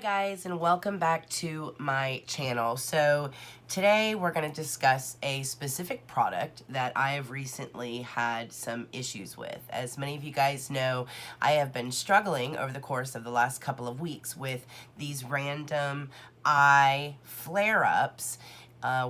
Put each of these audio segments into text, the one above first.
guys, and welcome back to my channel. So today we're going to discuss a specific product that I have recently had some issues with. As many of you guys know, I have been struggling over the course of the last couple of weeks with these random eye flare-ups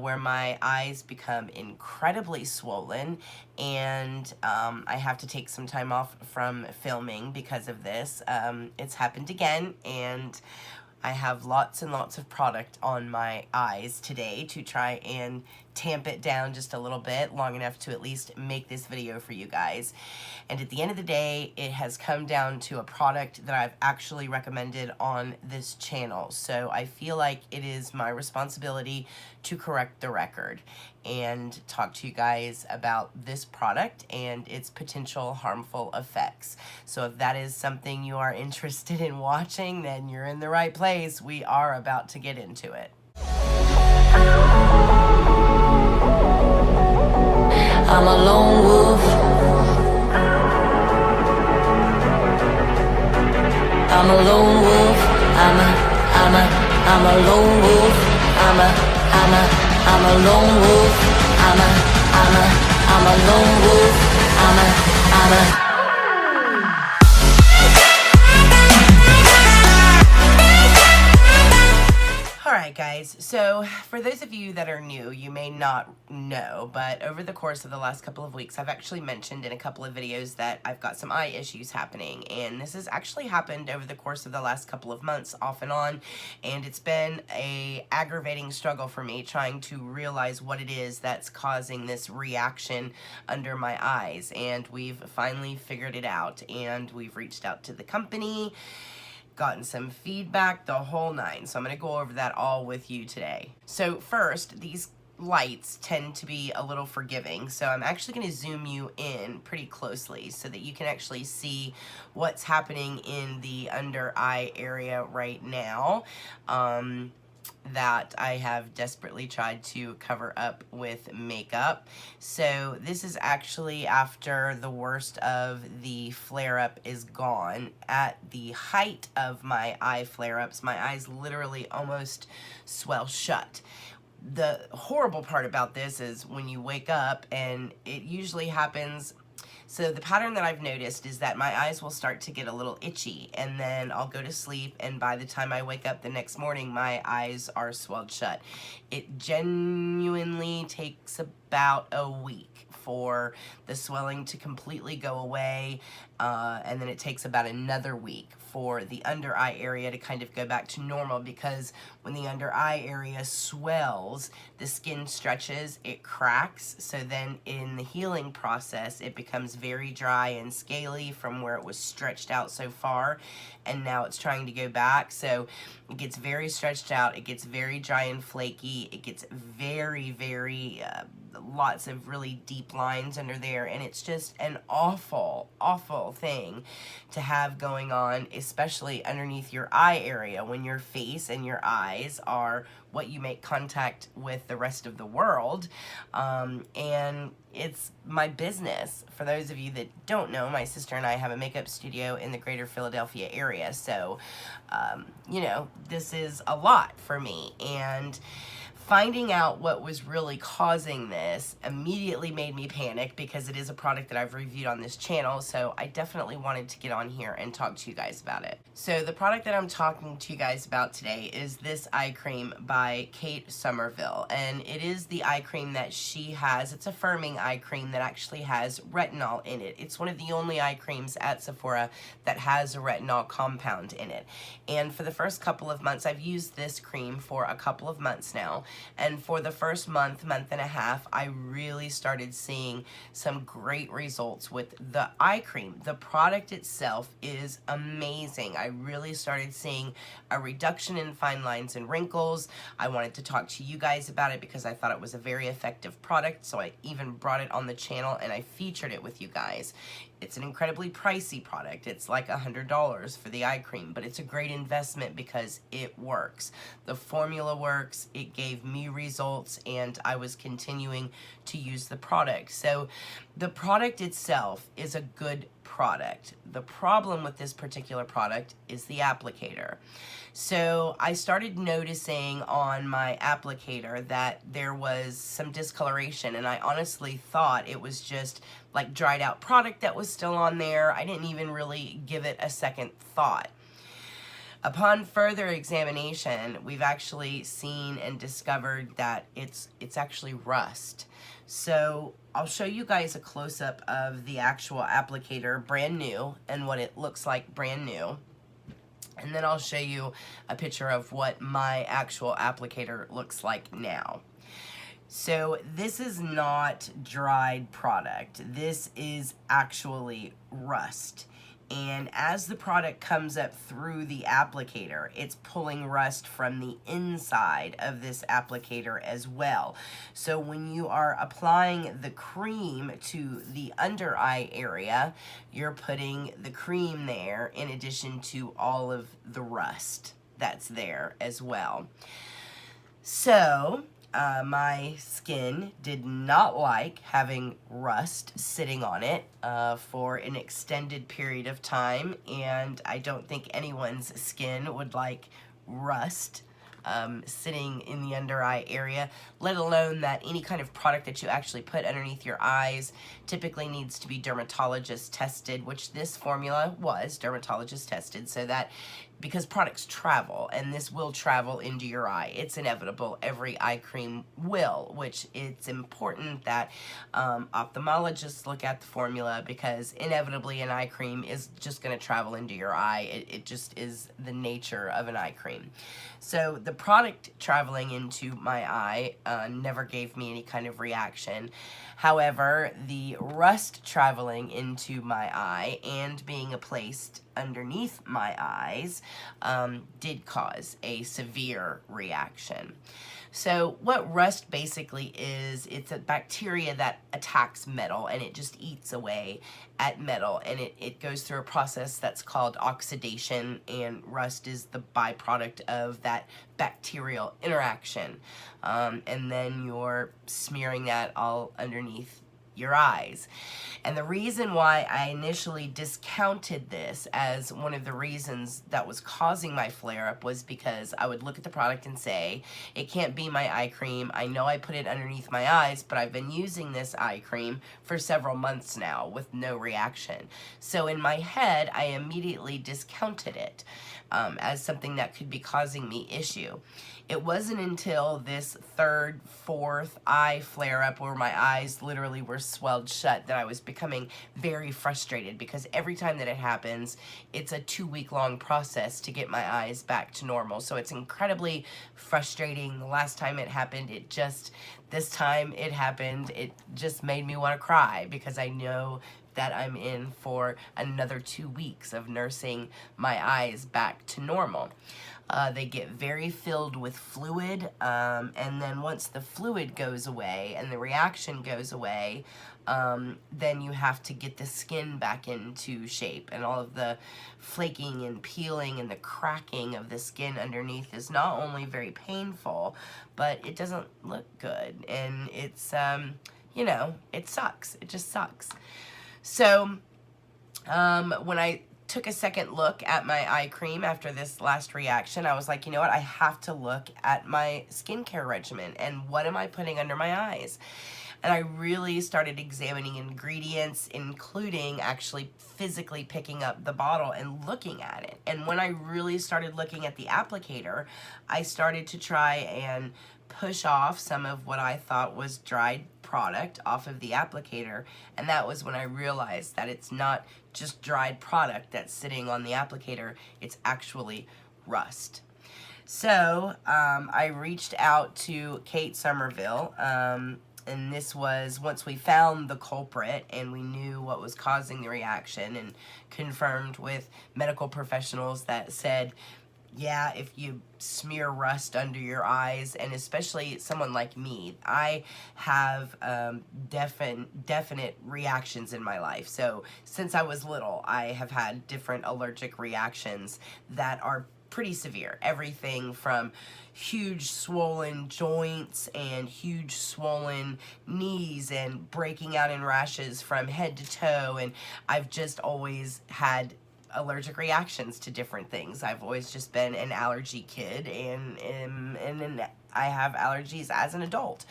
where my eyes become incredibly swollen, and I have to take some time off from filming because of this. It's happened again, and I have lots and lots of product on my eyes today to try and tamp it down just a little bit, long enough to at least make this video for you guys. And at the end of the day, it has come down to a product that I've actually recommended on this channel. So I feel like it is my responsibility to correct the record and talk to you guys about this product and its potential harmful effects. So if that is something you are interested in watching, then you're in the right place. We are about to get into it. I'm a lone wolf. I'm a lone wolf. I'm a lone wolf. I'm a lone wolf. I'm a lone wolf. Alright guys, so for those of you that are new, you may not know, but over the course of the last couple of weeks, I've actually mentioned in a couple of videos that I've got some eye issues happening, and this has actually happened over the course of the last couple of months, off and on, and it's been a aggravating struggle for me trying to realize what it is that's causing this reaction under my eyes, and we've finally figured it out, and we've reached out to the company, gotten some feedback, the whole nine. So I'm going to go over that all with you today. So first, these lights tend to be a little forgiving, so I'm actually going to zoom you in pretty closely so that you can actually see what's happening in the under eye area right now. That I have desperately tried to cover up with makeup. So this is actually after the worst of the flare-up is gone. At the height of my eye flare-ups, my eyes literally almost swell shut. The horrible part about this is when you wake up, and it usually happens. So the pattern that I've noticed is that my eyes will start to get a little itchy, and then I'll go to sleep, and by the time I wake up the next morning, my eyes are swelled shut. It genuinely takes about a week for the swelling to completely go away, and then it takes about another week for the under eye area to kind of go back to normal, because when the under eye area swells, the skin stretches, it cracks, so then in the healing process it becomes very dry and scaly from where it was stretched out so far, and now it's trying to go back. So it gets very stretched out, it gets very dry and flaky, it gets very lots of really deep lines under there, and it's just an awful thing to have going on, especially underneath your eye area when your face and your eyes are what you make contact with the rest of the world. And it's my business. For those of you that don't know, my sister and I have a makeup studio in the greater Philadelphia area, so you know, this is a lot for me, and finding out what was really causing this immediately made me panic, because it is a product that I've reviewed on this channel, so I definitely wanted to get on here and talk to you guys about it. So the product that I'm talking to you guys about today is this eye cream by Somerville, and it is the eye cream that she has. It's a firming eye cream that actually has retinol in it. It's one of the only eye creams at Sephora that has a retinol compound in it, and for the first couple of months, I've used this cream for a couple of months now. And for the first month and a half, I really started seeing some great results with the eye cream. The product itself is amazing. I really started seeing a reduction in fine lines and wrinkles. I wanted to talk to you guys about it because I thought it was a very effective product, so I even brought it on the channel and I featured it with you guys. It's an incredibly pricey product. It's like $100 for the eye cream, but it's a great investment because it works. The formula works, it gave me results, and I was continuing to use the product. So the product itself is a good product. The problem with this particular product is the applicator. So I started noticing on my applicator that there was some discoloration, and I honestly thought it was just like dried out product that was still on there. I didn't even really give it a second thought. Upon further examination, we've actually seen and discovered that it's actually rust. So I'll show you guys a close-up of the actual applicator brand new and what it looks like brand new. And then I'll show you a picture of what my actual applicator looks like now. So this is not dried product. This is actually rust. And as the product comes up through the applicator, it's pulling rust from the inside of this applicator as well. So when you are applying the cream to the under eye area, you're putting the cream there in addition to all of the rust that's there as well. So my skin did not like having rust sitting on it for an extended period of time, and I don't think anyone's skin would like rust sitting in the under eye area, let alone that any kind of product that you actually put underneath your eyes typically needs to be dermatologist tested, which this formula was dermatologist tested, so that because products travel, and this will travel into your eye. It's inevitable. Every eye cream will, which it's important that ophthalmologists look at the formula, because inevitably an eye cream is just going to travel into your eye. It just is the nature of an eye cream. So the product traveling into my eye never gave me any kind of reaction. However, the rust traveling into my eye and being placed underneath my eyes did cause a severe reaction. So what rust basically is, it's a bacteria that attacks metal, and it just eats away at metal, and it goes through a process that's called oxidation, and rust is the byproduct of that bacterial interaction. And then you're smearing that all underneath your eyes. And the reason why I initially discounted this as one of the reasons that was causing my flare-up was because I would look at the product and say, it can't be my eye cream. I know I put it underneath my eyes, but I've been using this eye cream for several months now with no reaction. So in my head, I immediately discounted it as something that could be causing me issue. It wasn't until this third, fourth eye flare-up where my eyes literally were swelled shut that I was becoming very frustrated, because every time that it happens, it's a 2-week-long process to get my eyes back to normal. So it's incredibly frustrating. The last time it happened, this time it happened, it just made me want to cry, because I know that I'm in for another 2 weeks of nursing my eyes back to normal. They get very filled with fluid, and then once the fluid goes away and the reaction goes away, then you have to get the skin back into shape, and all of the flaking and peeling and the cracking of the skin underneath is not only very painful, but it doesn't look good, and it's, you know, it sucks. It just sucks. So, when I took a second look at my eye cream after this last reaction, I was like, you know what, I have to look at my skincare regimen and what am I putting under my eyes. And I really started examining ingredients, including actually physically picking up the bottle and looking at it. And when I really started looking at the applicator, I started to try and push off some of what I thought was dried product off of the applicator, and that was when I realized that it's not just dried product that's sitting on the applicator, it's actually rust. So I reached out to Kate Somerville, and this was once we found the culprit and we knew what was causing the reaction, and confirmed with medical professionals that said, yeah, if you smear rust under your eyes, and especially someone like me, I have definite reactions in my life. So since I was little, I have had different allergic reactions that are pretty severe. Everything from huge swollen joints and huge swollen knees and breaking out in rashes from head to toe. And I've just always had allergic reactions to different things. I've always just been an allergy kid, and I have allergies as an adult.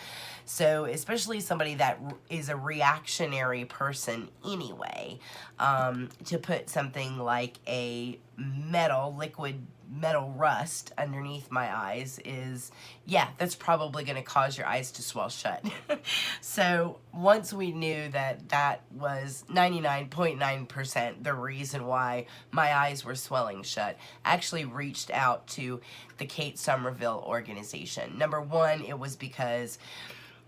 So especially somebody that is a reactionary person anyway, to put something like a liquid metal rust underneath my eyes is, yeah, that's probably going to cause your eyes to swell shut. So once we knew that that was 99.9% the reason why my eyes were swelling shut, I actually reached out to the Kate Somerville organization. Number one, it was because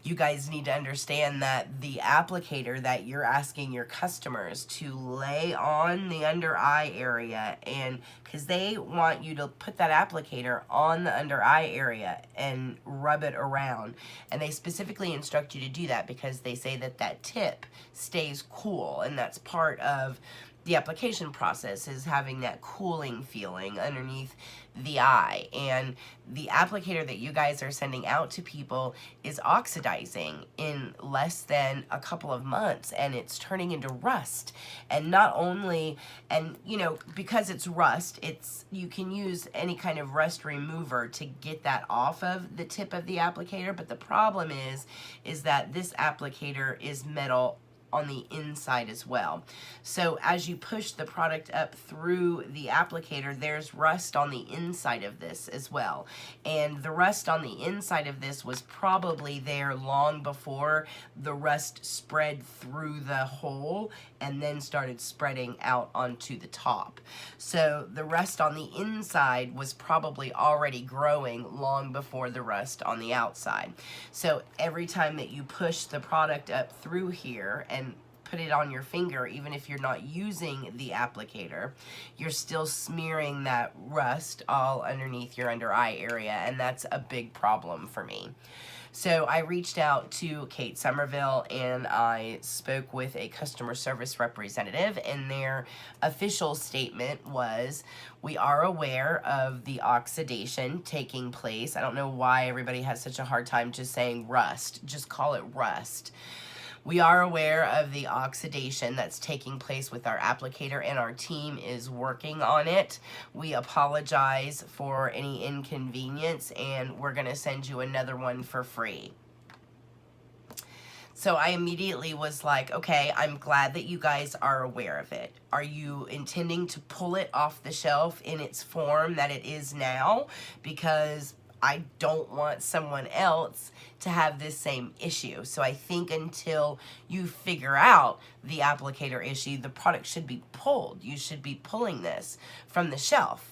you guys need to understand that the applicator that you're asking your customers to lay on the under eye area, and because they want you to put that applicator on the under eye area and rub it around, and they specifically instruct you to do that because they say that that tip stays cool, and that's part of the application process, is having that cooling feeling underneath the eye. And the applicator that you guys are sending out to people is oxidizing in less than a couple of months, and it's turning into rust. And not only, and you know, because it's rust, you can use any kind of rust remover to get that off of the tip of the applicator, but the problem is that this applicator is metal on the inside as well. So as you push the product up through the applicator, there's rust on the inside of this as well. And the rust on the inside of this was probably there long before the rust spread through the hole and then started spreading out onto the top. So the rust on the inside was probably already growing long before the rust on the outside. So every time that you push the product up through here and put it on your finger, even if you're not using the applicator, you're still smearing that rust all underneath your under eye area, and that's a big problem for me. So I reached out to Kate Somerville and I spoke with a customer service representative, and their official statement was, we are aware of the oxidation taking place. I don't know why everybody has such a hard time just saying rust. Just call it rust. We are aware of the oxidation that's taking place with our applicator, and our team is working on it. We apologize for any inconvenience, and we're going to send you another one for free. So I immediately was like, okay, I'm glad that you guys are aware of it. Are you intending to pull it off the shelf in its form that it is now? Because I don't want someone else to have this same issue. So I think until you figure out the applicator issue, the product should be pulled. You should be pulling this from the shelf.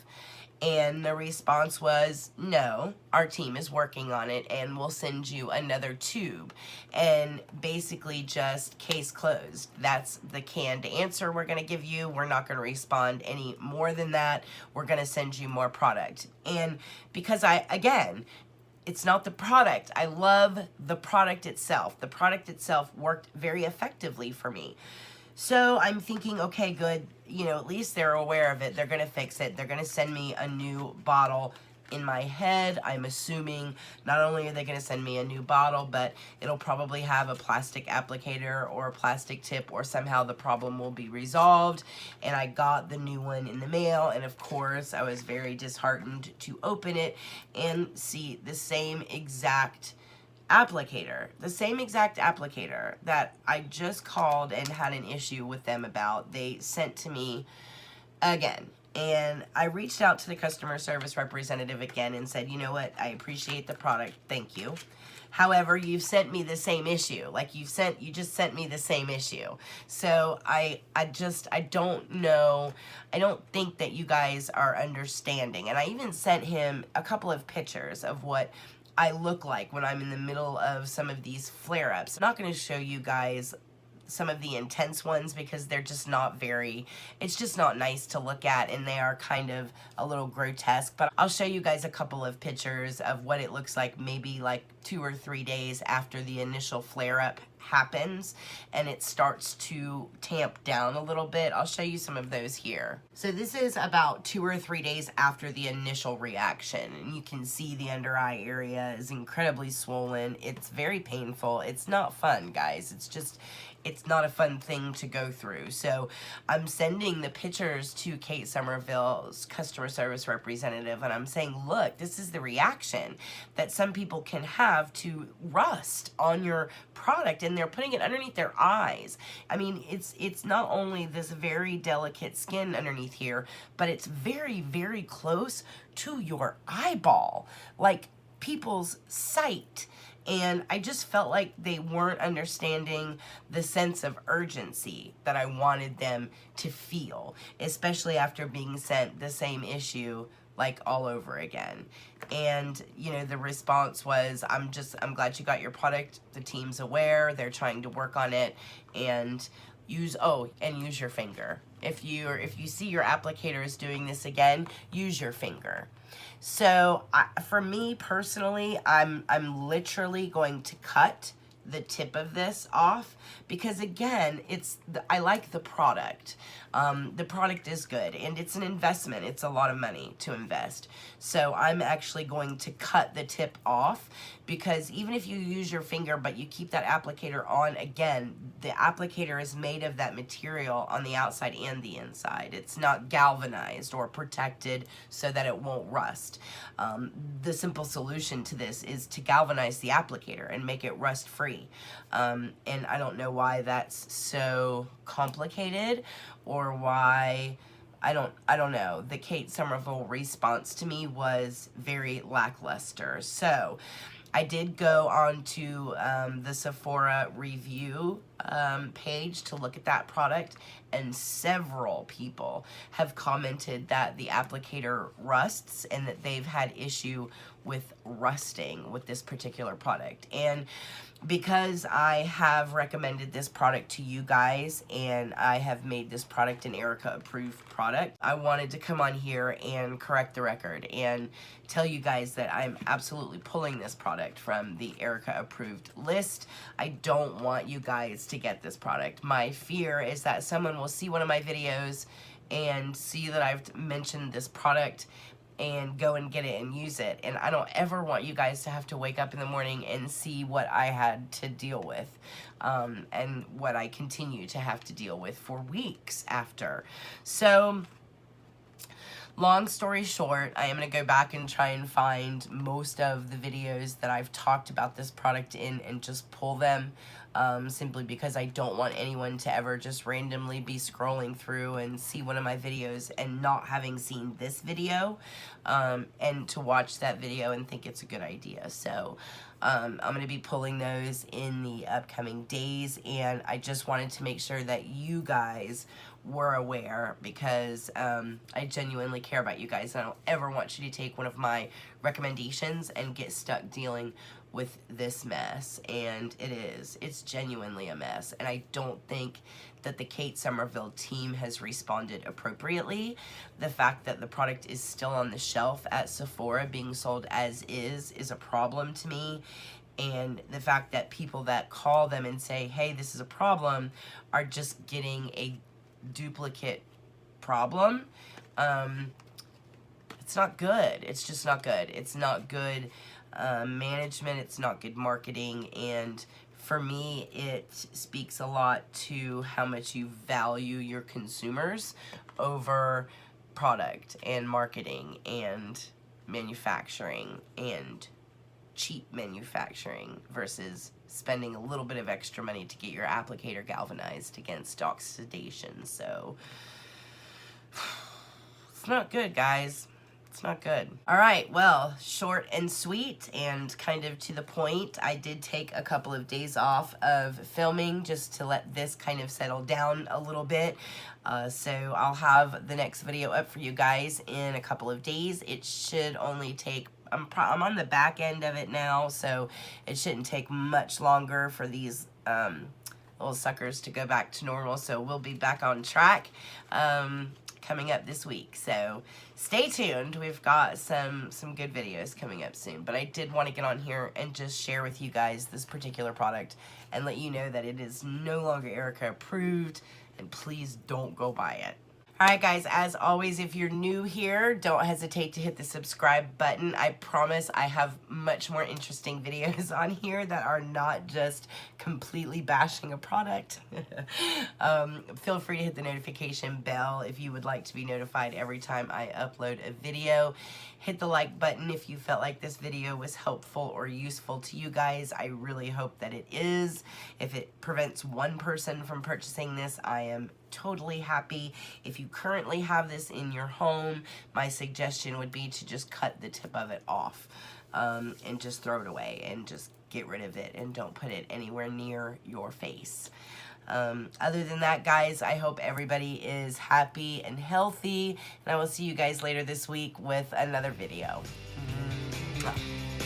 And the response was, no, our team is working on it and we'll send you another tube. And basically just case closed. That's the canned answer we're going to give you. We're not going to respond any more than that. We're going to send you more product. And because again, it's not the product. I love the product itself. The product itself worked very effectively for me. So I'm thinking, okay, good, you know, at least they're aware of it. They're going to fix it. They're going to send me a new bottle. In my head, I'm assuming not only are they going to send me a new bottle, but it'll probably have a plastic applicator or a plastic tip, or somehow the problem will be resolved. And I got the new one in the mail, and of course I was very disheartened to open it and see the same exact applicator that I just called and had an issue with them about. They sent to me again. And I reached out to the customer service representative again and said, you know what, I appreciate the product, thank you. However, you've sent me the same issue. Like you just sent me the same issue. So I don't know. I don't think that you guys are understanding. And I even sent him a couple of pictures of what I look like when I'm in the middle of some of these flare-ups. I'm not going to show you guys some of the intense ones because they're just not very, it's just not nice to look at, and they are kind of a little grotesque. But I'll show you guys a couple of pictures of what it looks like maybe like 2 or 3 days after the initial flare-up happens and it starts to tamp down a little bit. I'll show you some of those here. So this is about 2 or 3 days after the initial reaction, and you can see the under eye area is incredibly swollen. It's very painful. It's not fun, guys. It's not a fun thing to go through. So I'm sending the pictures to Kate Somerville's customer service representative, and I'm saying, look, this is the reaction that some people can have to rust on your product, and they're putting it underneath their eyes. I mean, it's not only this very delicate skin underneath here, but it's very, very close to your eyeball, like people's sight. And I just felt like they weren't understanding the sense of urgency that I wanted them to feel, especially after being sent the same issue like all over again. And you know, the response was, I'm glad you got your product. The team's aware, they're trying to work on it, and use your finger. If you see your applicator is doing this again, use your finger. So for me personally, I'm literally going to cut the tip of this off because, again, I like the product. The product is good, and it's an investment. It's a lot of money to invest. So I'm actually going to cut the tip off, because even if you use your finger but you keep that applicator on, again, the applicator is made of that material on the outside and the inside. It's not galvanized or protected so that it won't rust. The simple solution to this is to galvanize the applicator and make it rust free. And I don't know why that's so complicated, or why, I don't know. The Kate Somerville response to me was very lackluster. So I did go on to the Sephora review page to look at that product, and several people have commented that the applicator rusts and that they've had issue with rusting with this particular product. And because I have recommended this product to you guys, and I have made this product an Erika-approved product, I wanted to come on here and correct the record and tell you guys that I'm absolutely pulling this product from the Erika-approved list. I don't want you guys to get this product. My fear is that someone will see one of my videos and see that I've mentioned this product and go and get it and use it. And I don't ever want you guys to have to wake up in the morning and see what I had to deal with, and what I continue to have to deal with for weeks after. So, long story short, I am going to go back and try and find most of the videos that I've talked about this product in and just pull them, simply because I don't want anyone to ever just randomly be scrolling through and see one of my videos and not having seen this video, and to watch that video and think it's a good idea. So I'm going to be pulling those in the upcoming days, and I just wanted to make sure that you guys were aware, because I genuinely care about you guys, and I don't ever want you to take one of my recommendations and get stuck dealing with this mess. And it's genuinely a mess, and I don't think that the Kate Somerville team has responded appropriately. The fact that the product is still on the shelf at Sephora being sold as is a problem to me. And the fact that people that call them and say, hey, this is a problem, are just getting a duplicate problem. It's not good. It's just not good. It's not good management. It's not good marketing. And for me, it speaks a lot to how much you value your consumers over product and marketing and manufacturing and cheap manufacturing versus spending a little bit of extra money to get your applicator galvanized against oxidation. So it's not good, guys. It's not good. All right, well, short and sweet and kind of to the point. I did take a couple of days off of filming just to let this kind of settle down a little bit. So I'll have the next video up for you guys in a couple of days. It should only take, I'm on the back end of it now, so it shouldn't take much longer for these little suckers to go back to normal. So we'll be back on track coming up this week. So stay tuned. We've got some good videos coming up soon. But I did want to get on here and just share with you guys this particular product and let you know that it is no longer Erika approved, and please don't go buy it. Alright guys, as always, if you're new here, don't hesitate to hit the subscribe button. I promise I have much more interesting videos on here that are not just completely bashing a product. Feel free to hit the notification bell if you would like to be notified every time I upload a video. Hit the like button if you felt like this video was helpful or useful to you guys. I really hope that it is. If it prevents one person from purchasing this, I am totally happy. If you currently have this in your home, my suggestion would be to just cut the tip of it off and just throw it away and just get rid of it and don't put it anywhere near your face. Other than that, guys, I hope everybody is happy and healthy, and I will see you guys later this week with another video. Mwah.